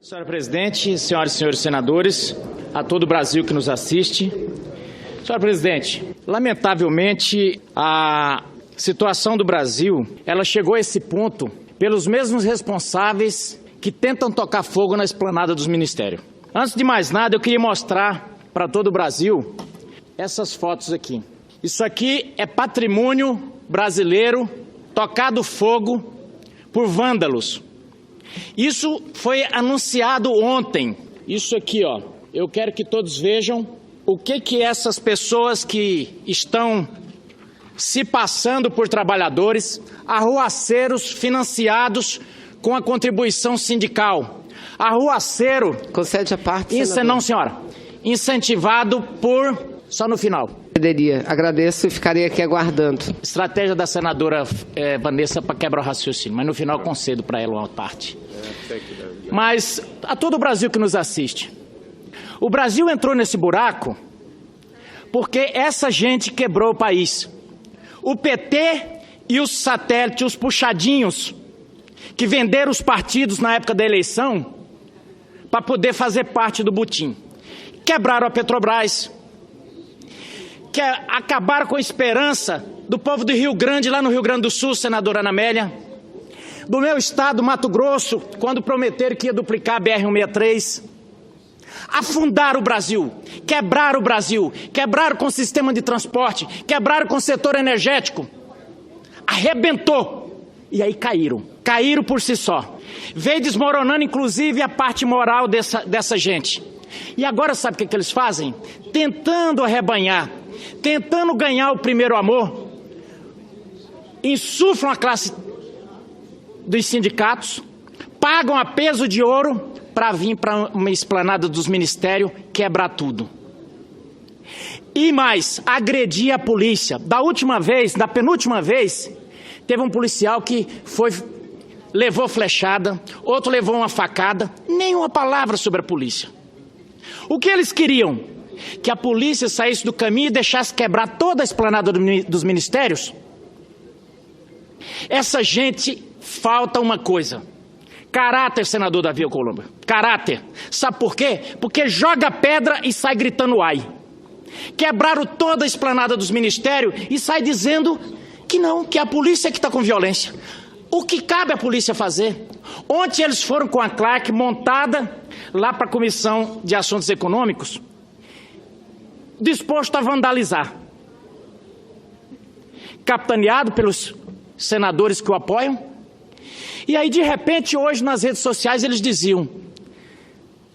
Senhora Presidente, senhoras e senhores senadores, a todo o Brasil que nos assiste. Senhora Presidente, lamentavelmente a situação do Brasil, ela chegou a esse ponto pelos mesmos responsáveis que tentam tocar fogo na esplanada dos ministérios. Antes de mais nada, eu queria mostrar para todo o Brasil essas fotos aqui. Isso aqui é patrimônio brasileiro tocado fogo por vândalos. Isso foi anunciado ontem. Isso aqui, ó. Eu quero que todos vejam o que essas pessoas que estão se passando por trabalhadores, arruaceiros financiados com a contribuição sindical. Arruaceiro... Concede a parte, senador. Não, senhora. Incentivado por... Só no final. Agradeço e ficarei aqui aguardando. Estratégia da senadora Vanessa para quebrar o raciocínio, mas no final concedo para ela uma parte. Mas a todo o Brasil que nos assiste, o Brasil entrou nesse buraco porque essa gente quebrou o país. O PT e os satélites, os puxadinhos, que venderam os partidos na época da eleição para poder fazer parte do butim. Quebraram a Petrobras, que acabaram com a esperança do povo do Rio Grande, lá no Rio Grande do Sul, senadora Ana Amélia, do meu estado, Mato Grosso, quando prometeram que ia duplicar a BR-163, afundaram o Brasil, quebraram com o sistema de transporte, quebraram com o setor energético, arrebentou, e aí caíram por si só, veio desmoronando inclusive a parte moral dessa gente. E agora sabe o que eles fazem? Tentando arrebanhar, tentando ganhar o primeiro amor, insuflam a classe dos sindicatos, pagam a peso de ouro para vir para uma esplanada dos ministérios quebrar tudo. E mais, agredir a polícia. Da penúltima vez, teve um policial que levou flechada, outro levou uma facada, nenhuma palavra sobre a polícia. O que eles queriam? Que a polícia saísse do caminho e deixasse quebrar toda a esplanada dos ministérios? Essa gente falta uma coisa. Caráter, senador Davi Alcolumbre. Caráter. Sabe por quê? Porque joga pedra e sai gritando ai. Quebraram toda a esplanada dos ministérios e sai dizendo que não, que a polícia é que está com violência. O que cabe à polícia fazer? Ontem eles foram com a claque montada lá para a Comissão de Assuntos Econômicos, disposto a vandalizar. Capitaneado pelos senadores que o apoiam. E aí, de repente, hoje nas redes sociais eles diziam: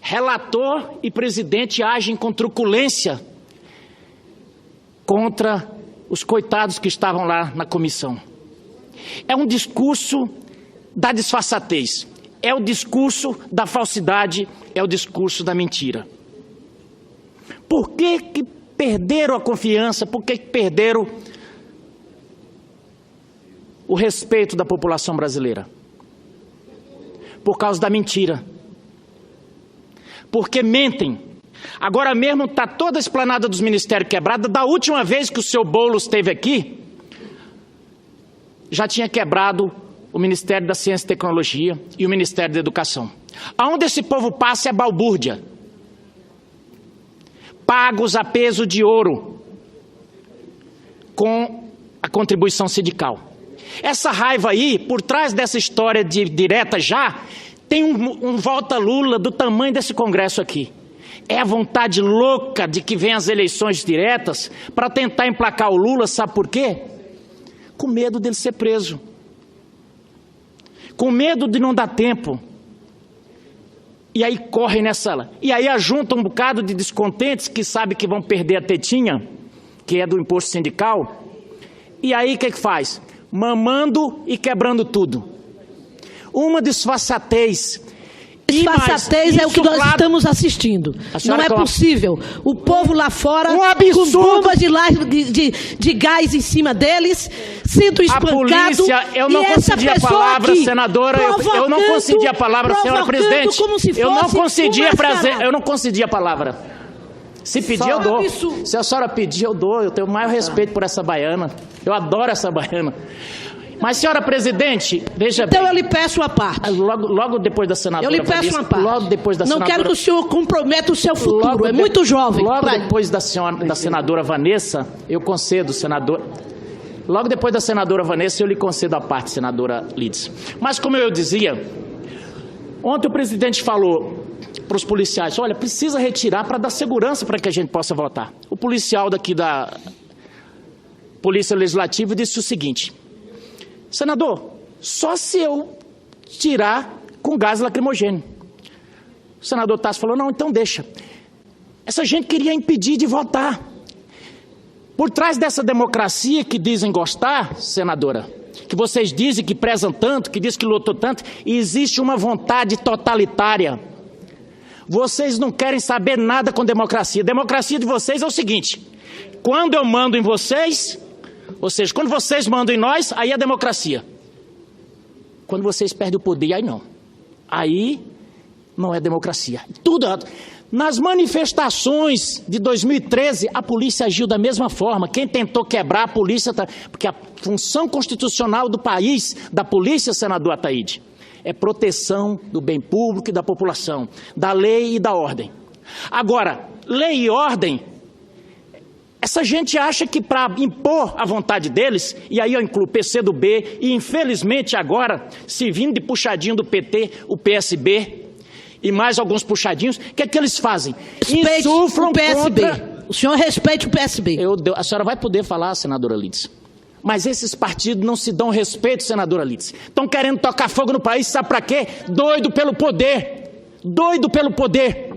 relator e presidente agem com truculência contra os coitados que estavam lá na comissão. É um discurso da disfarçatez, é o discurso da falsidade, é o discurso da mentira. Por que perderam a confiança? Por que perderam o respeito da população brasileira? Por causa da mentira. Porque mentem. Agora mesmo está toda a esplanada dos ministérios quebrada. Da última vez que o seu Boulos esteve aqui, já tinha quebrado o Ministério da Ciência e Tecnologia e o Ministério da Educação. Aonde esse povo passa é balbúrdia. Pagos a peso de ouro com a contribuição sindical. Essa raiva aí, por trás dessa história de direta já, tem um volta Lula do tamanho desse Congresso aqui. É a vontade louca de que venham as eleições diretas para tentar emplacar o Lula, sabe por quê? Com medo dele ser preso. Com medo de não dar tempo. E aí correm nessa... E aí ajuntam um bocado de descontentes que sabem que vão perder a tetinha, que é do imposto sindical. E aí o que faz? Mamando e quebrando tudo. Uma disfarçatez. Disfarçatez é o que nós estamos assistindo. Não é possível. O povo lá fora, com bombas de gás em cima deles, sendo espancado. A polícia, eu não concedi a palavra, senadora, eu não concedi a palavra, senhora presidente. Eu não concedi a palavra. Se pedir, eu dou. Se a senhora pedir, eu dou. Eu tenho o maior respeito por essa baiana. Eu adoro essa baiana. Mas, senhora presidente, veja bem. Então eu lhe peço uma parte. Logo depois da senadora Eu lhe peço uma parte. Logo depois da senadora... Não quero que o senhor comprometa o seu futuro. É muito jovem. Logo depois da senadora Vanessa, eu concedo, senador... Logo depois da senadora Vanessa, eu lhe concedo a parte, senadora Lides. Mas, como eu dizia, ontem o presidente falou para os policiais, olha, precisa retirar para dar segurança para que a gente possa votar. O policial daqui da Polícia Legislativa disse o seguinte, senador, só se eu tirar com gás lacrimogêneo. O senador Tasso falou, não, então deixa. Essa gente queria impedir de votar. Por trás dessa democracia que dizem gostar, senadora, que vocês dizem que prezam tanto, que dizem que lutou tanto, existe uma vontade totalitária. Vocês não querem saber nada com democracia. Democracia de vocês é o seguinte, quando eu mando em vocês, ou seja, quando vocês mandam em nós, aí é democracia. Quando vocês perdem o poder, aí não. Aí não é democracia. Tudo errado. Nas manifestações de 2013, a polícia agiu da mesma forma. Quem tentou quebrar a polícia, porque a função constitucional do país, da polícia, senador Ataíde, é proteção do bem público e da população, da lei e da ordem. Agora, lei e ordem, essa gente acha que para impor a vontade deles, e aí eu incluo o PCdoB, e infelizmente agora, se vindo de puxadinho do PT, o PSB, e mais alguns puxadinhos, o que é que eles fazem? Insuflam o PSB. O senhor respeite o PSB. A senhora vai poder falar, senadora Lides. Mas esses partidos não se dão respeito, senadora Lides. Estão querendo tocar fogo no país, sabe para quê? Doido pelo poder. Doido pelo poder.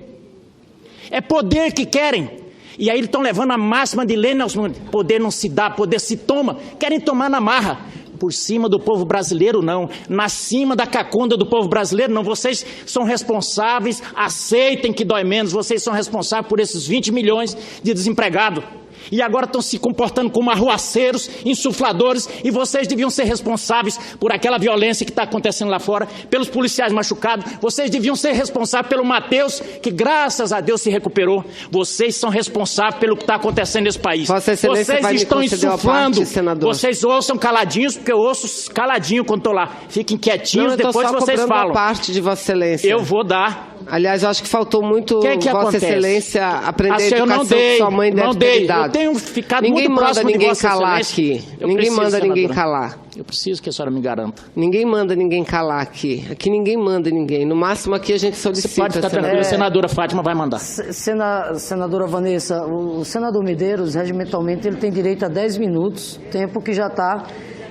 É poder que querem. E aí eles estão levando a máxima de Lênin. Poder não se dá, poder se toma. Querem tomar na marra. Por cima do povo brasileiro, não. Na cima da cacunda do povo brasileiro, não. Vocês são responsáveis, aceitem que dói menos, vocês são responsáveis por esses 20 milhões de desempregados. E agora estão se comportando como arruaceiros, insufladores, e vocês deviam ser responsáveis por aquela violência que está acontecendo lá fora, pelos policiais machucados, vocês deviam ser responsáveis pelo Matheus, que graças a Deus se recuperou. Vocês são responsáveis pelo que está acontecendo nesse país. Vocês estão insuflando, vocês ouçam caladinhos, porque eu ouço caladinho quando estou lá. Fiquem quietinhos, depois vocês falam. A parte de Vossa Excelência. Eu vou dar. Aliás, eu acho que faltou muito que Vossa acontece? Excelência aprender a eu educação que sua mãe deve ter dado. Eu tenho ficado ninguém muito próximo de Vossa calar Excelência. Aqui. Ninguém manda ninguém calar. Eu preciso que a senhora me garanta. Ninguém manda ninguém calar aqui. Aqui ninguém manda ninguém. No máximo aqui a gente solicita. Você pode ficar tranquila, a senadora Fátima vai mandar. Senadora Vanessa, o senador Medeiros, regimentalmente, ele tem direito a 10 minutos, tempo que já está,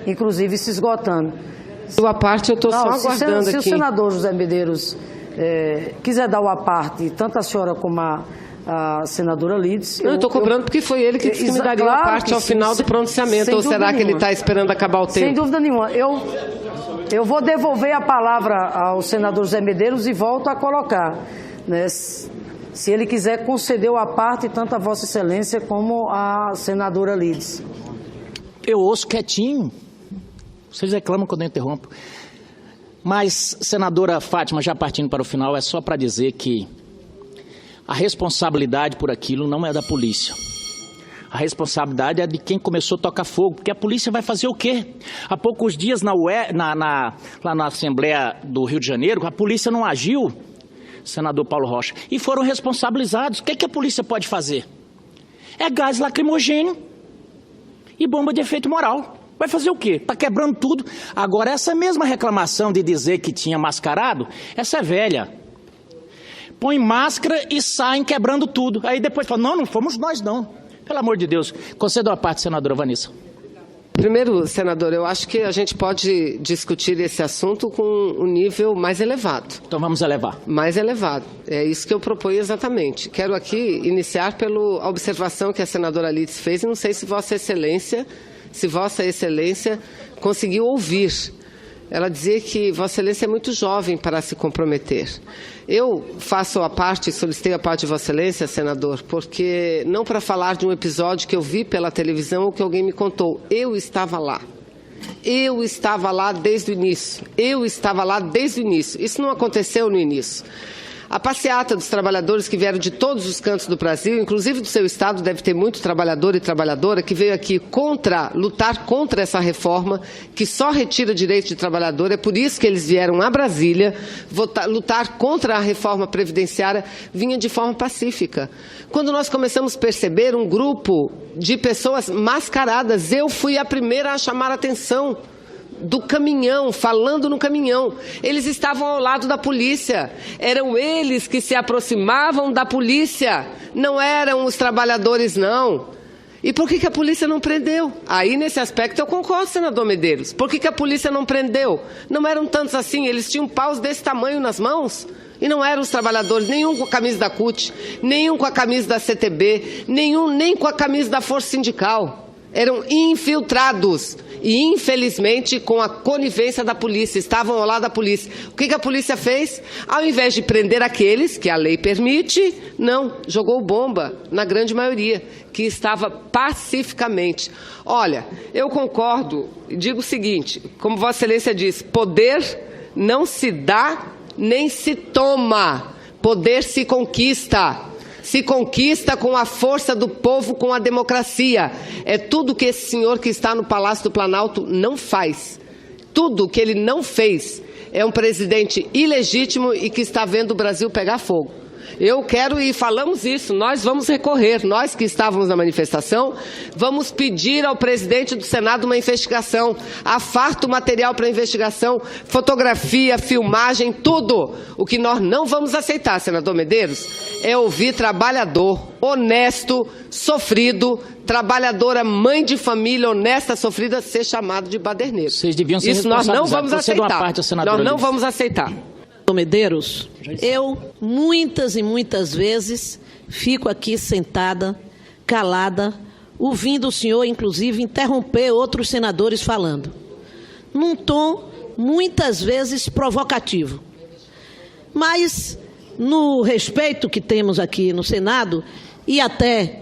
inclusive, se esgotando. Sua parte eu estou só aguardando aqui. Se o senador José Medeiros quiser dar o à parte, tanto a senhora como a senadora Lides... Eu estou cobrando porque foi ele que disse que me daria a parte ao final do pronunciamento. Ou será que ele está esperando acabar o tempo? Sem dúvida nenhuma. Eu vou devolver a palavra ao senador José Medeiros e volto a colocar, né, se ele quiser conceder o à parte, tanto a Vossa Excelência como a senadora Lides. Eu ouço quietinho. Vocês reclamam quando eu interrompo. Mas, senadora Fátima, já partindo para o final, é só para dizer que a responsabilidade por aquilo não é da polícia. A responsabilidade é de quem começou a tocar fogo, porque a polícia vai fazer o quê? Há poucos dias lá na Assembleia do Rio de Janeiro, a polícia não agiu, senador Paulo Rocha, e foram responsabilizados. O que é que a polícia pode fazer? É gás lacrimogêneo e bomba de efeito moral. Vai fazer o quê? Está quebrando tudo. Agora, essa mesma reclamação de dizer que tinha mascarado, essa é velha. Põe máscara e saem quebrando tudo. Aí depois fala, não fomos nós não. Pelo amor de Deus. Conceda a parte, senadora Vanessa. Primeiro, senador, eu acho que a gente pode discutir esse assunto com um nível mais elevado. Então vamos elevar. Mais elevado. É isso que eu proponho exatamente. Quero aqui iniciar pela observação que a senadora Lides fez, e não sei se Vossa Excelência conseguiu ouvir. Ela dizia que Vossa Excelência é muito jovem para se comprometer. Eu faço a parte, solicitei a parte de Vossa Excelência, senador, porque não para falar de um episódio que eu vi pela televisão ou que alguém me contou. Eu estava lá. Eu estava lá desde o início. Isso não aconteceu no início. A passeata dos trabalhadores que vieram de todos os cantos do Brasil, inclusive do seu estado, deve ter muito trabalhador e trabalhadora que veio aqui lutar contra essa reforma, que só retira direito de trabalhador. É por isso que eles vieram a Brasília lutar contra a reforma previdenciária, vinha de forma pacífica. Quando nós começamos a perceber um grupo de pessoas mascaradas, eu fui a primeira a chamar a atenção do caminhão, falando no caminhão. Eles estavam ao lado da polícia. Eram eles que se aproximavam da polícia. Não eram os trabalhadores, não. E por que a polícia não prendeu? Aí, nesse aspecto, eu concordo, senador Medeiros. Por que a polícia não prendeu? Não eram tantos assim. Eles tinham paus desse tamanho nas mãos. E não eram os trabalhadores, nenhum com a camisa da CUT, nenhum com a camisa da CTB, nenhum nem com a camisa da Força Sindical. Eram infiltrados e, infelizmente, com a conivência da polícia, estavam ao lado da polícia. O que a polícia fez? Ao invés de prender aqueles que a lei permite, não, jogou bomba na grande maioria, que estava pacificamente. Olha, eu concordo e digo o seguinte, como Vossa Excelência disse, poder não se dá nem se toma, poder se conquista. Se conquista com a força do povo, com a democracia. É tudo que esse senhor que está no Palácio do Planalto não faz. Tudo que ele não fez. É um presidente ilegítimo e que está vendo o Brasil pegar fogo. Eu quero, e falamos isso, nós vamos recorrer, nós que estávamos na manifestação, vamos pedir ao presidente do Senado uma investigação, afarta o material para investigação, fotografia, filmagem, tudo. O que nós não vamos aceitar, senador Medeiros, é ouvir trabalhador honesto, sofrido, trabalhadora, mãe de família honesta, sofrida, ser chamado de baderneiro. Vocês deviam ser isso nós não vamos aceitar. Nós não vamos aceitar. Medeiros, eu muitas e muitas vezes fico aqui sentada, calada, ouvindo o senhor, inclusive, interromper outros senadores falando, num tom muitas vezes provocativo. Mas, no respeito que temos aqui no Senado, e até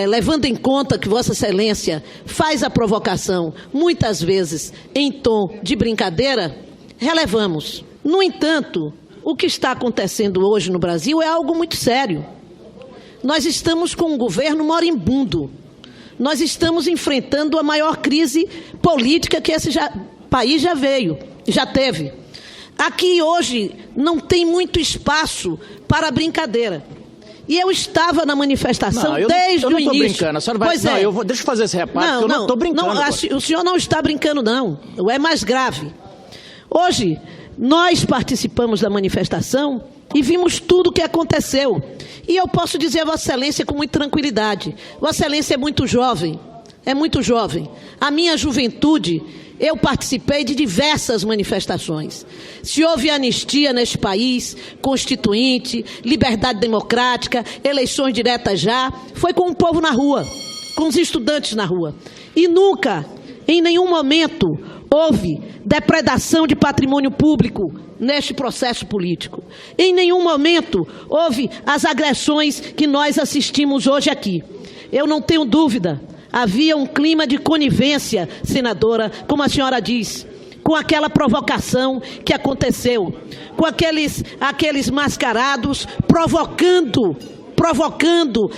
levando em conta que Vossa Excelência faz a provocação, muitas vezes em tom de brincadeira, relevamos. No entanto, o que está acontecendo hoje no Brasil é algo muito sério. Nós estamos com um governo moribundo. Nós estamos enfrentando a maior crise política que esse país já teve. Aqui hoje não tem muito espaço para brincadeira. E eu estava na manifestação desde o início. Eu não estou brincando, a senhora vai... deixa eu fazer esse reparo, eu não estou brincando. O senhor não está brincando, não. É mais grave. Hoje, nós participamos da manifestação e vimos tudo o que aconteceu. E eu posso dizer a Vossa Excelência com muita tranquilidade. Vossa Excelência é muito jovem. A minha juventude, eu participei de diversas manifestações. Se houve anistia neste país, constituinte, liberdade democrática, eleições diretas foi com o povo na rua, com os estudantes na rua. E nunca, em nenhum momento, houve depredação de patrimônio público neste processo político. Em nenhum momento houve as agressões que nós assistimos hoje aqui. Eu não tenho dúvida, havia um clima de conivência, senadora, como a senhora diz, com aquela provocação que aconteceu, com aqueles mascarados provocando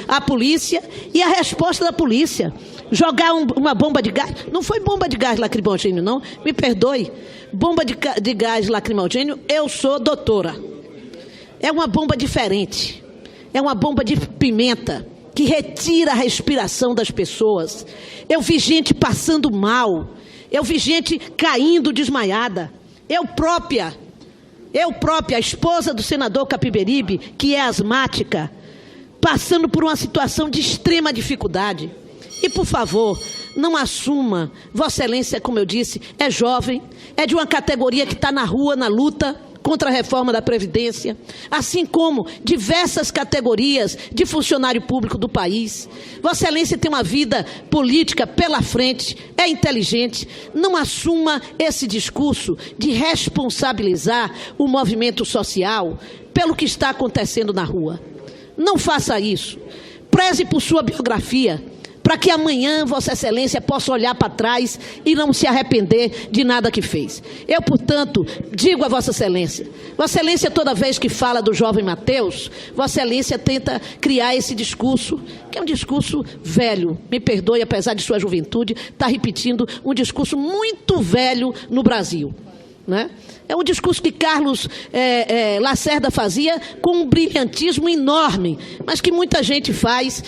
a polícia e a resposta da polícia. Jogar uma bomba de gás, não foi bomba de gás lacrimogêneo, não, me perdoe, bomba de gás lacrimogêneo, eu sou doutora. É uma bomba diferente, é uma bomba de pimenta, que retira a respiração das pessoas. Eu vi gente passando mal, eu vi gente caindo desmaiada. Eu própria, a esposa do senador Capiberibe, que é asmática, passando por uma situação de extrema dificuldade. E, por favor, não assuma, Vossa Excelência, como eu disse, é jovem, é de uma categoria que está na rua, na luta contra a reforma da Previdência, assim como diversas categorias de funcionário público do país. Vossa Excelência tem uma vida política pela frente, é inteligente. Não assuma esse discurso de responsabilizar o movimento social pelo que está acontecendo na rua. Não faça isso. Preze por sua biografia. para que amanhã Vossa Excelência possa olhar para trás e não se arrepender de nada que fez. Eu, portanto, digo a Vossa Excelência, Vossa Excelência, toda vez que fala do jovem Mateus, Vossa Excelência tenta criar esse discurso, que é um discurso velho, me perdoe, apesar de sua juventude, está repetindo um discurso muito velho no Brasil, né? É um discurso que Carlos Lacerda fazia com um brilhantismo enorme, mas que muita gente faz,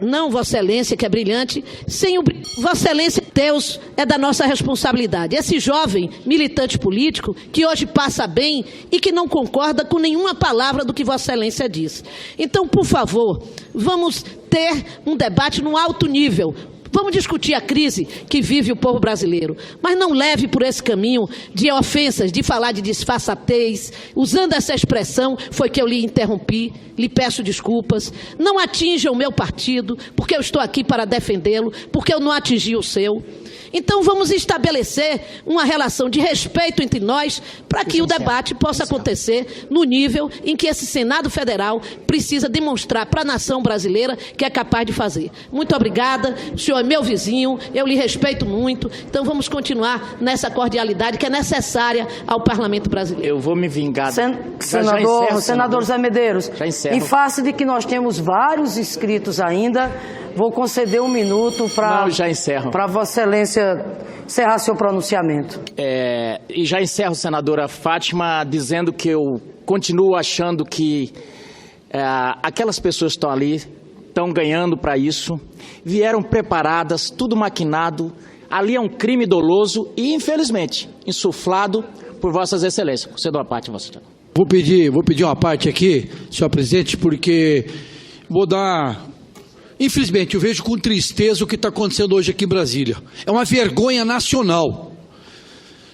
não Vossa Excelência, que é brilhante, sem o Vossa Excelência, Deus é da nossa responsabilidade. Esse jovem militante político, que hoje passa bem e que não concorda com nenhuma palavra do que Vossa Excelência diz. Então, por favor, vamos ter um debate num alto nível. Vamos discutir a crise que vive o povo brasileiro, mas não leve por esse caminho de ofensas, de falar de disfarçatez. Usando essa expressão, foi que eu lhe interrompi, lhe peço desculpas. Não atinja o meu partido, porque eu estou aqui para defendê-lo, porque eu não atingi o seu. Então vamos estabelecer uma relação de respeito entre nós para que o debate possa acontecer no nível em que esse Senado Federal precisa demonstrar para a nação brasileira que é capaz de fazer. Muito obrigada, o senhor é meu vizinho, eu lhe respeito muito, então vamos continuar nessa cordialidade que é necessária ao Parlamento brasileiro. Eu vou me vingar. Senador Zé Medeiros, já encerro. Em face de que nós temos vários inscritos ainda, vou conceder 1 minuto para Vossa Excelência encerrar seu pronunciamento. E já encerro, senadora Fátima, dizendo que eu continuo achando que aquelas pessoas que estão ali estão ganhando para isso, vieram preparadas, tudo maquinado, ali é um crime doloso e, infelizmente, insuflado por Vossas Excelências. Concedo uma parte, Vossa Excelência. Vou pedir uma parte aqui, senhor presidente, porque vou dar... Infelizmente, eu vejo com tristeza o que está acontecendo hoje aqui em Brasília. É uma vergonha nacional.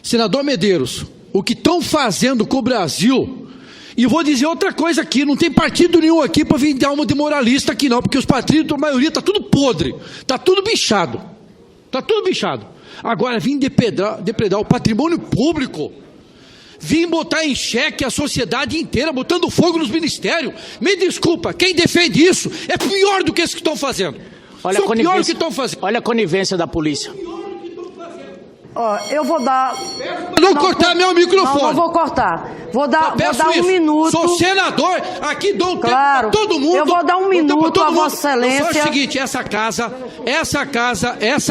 Senador Medeiros, o que estão fazendo com o Brasil... E vou dizer outra coisa aqui, não tem partido nenhum aqui para vir dar uma de moralista aqui não, porque os partidos, a maioria, está tudo podre, está tudo bichado. Está tudo bichado. Agora, vim depredar o patrimônio público, vim botar em xeque a sociedade inteira, botando fogo nos ministérios. Me desculpa, quem defende isso é pior do que esses que estão fazendo. Olha a conivência da polícia. Eu vou dar... Não cortar meu microfone. Não vou cortar. Vou dar 1 minuto. Sou senador, aqui dou um tempo para todo mundo. Eu vou dar 1 minuto a Vossa Excelência. Só o seguinte, essa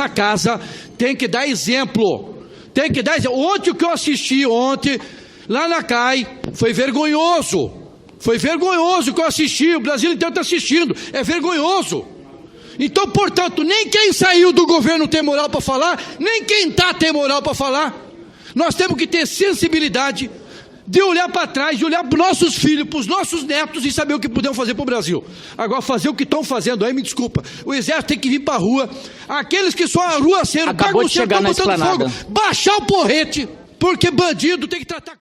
casa tem que dar exemplo. Tem que dar exemplo. Ontem o que eu assisti lá na CAI, foi vergonhoso. Foi vergonhoso o que eu assisti, o Brasil inteiro está assistindo. É vergonhoso. Então, portanto, nem quem saiu do governo tem moral para falar, nem quem está tem moral para falar. Nós temos que ter sensibilidade de olhar para trás, de olhar para os nossos filhos, para os nossos netos e saber o que podemos fazer para o Brasil. Agora, fazer o que estão fazendo aí, me desculpa, o exército tem que vir para a rua, aqueles que são arruaceiros, acabou de chegar na esplanada, baixar o porrete, porque bandido tem que tratar...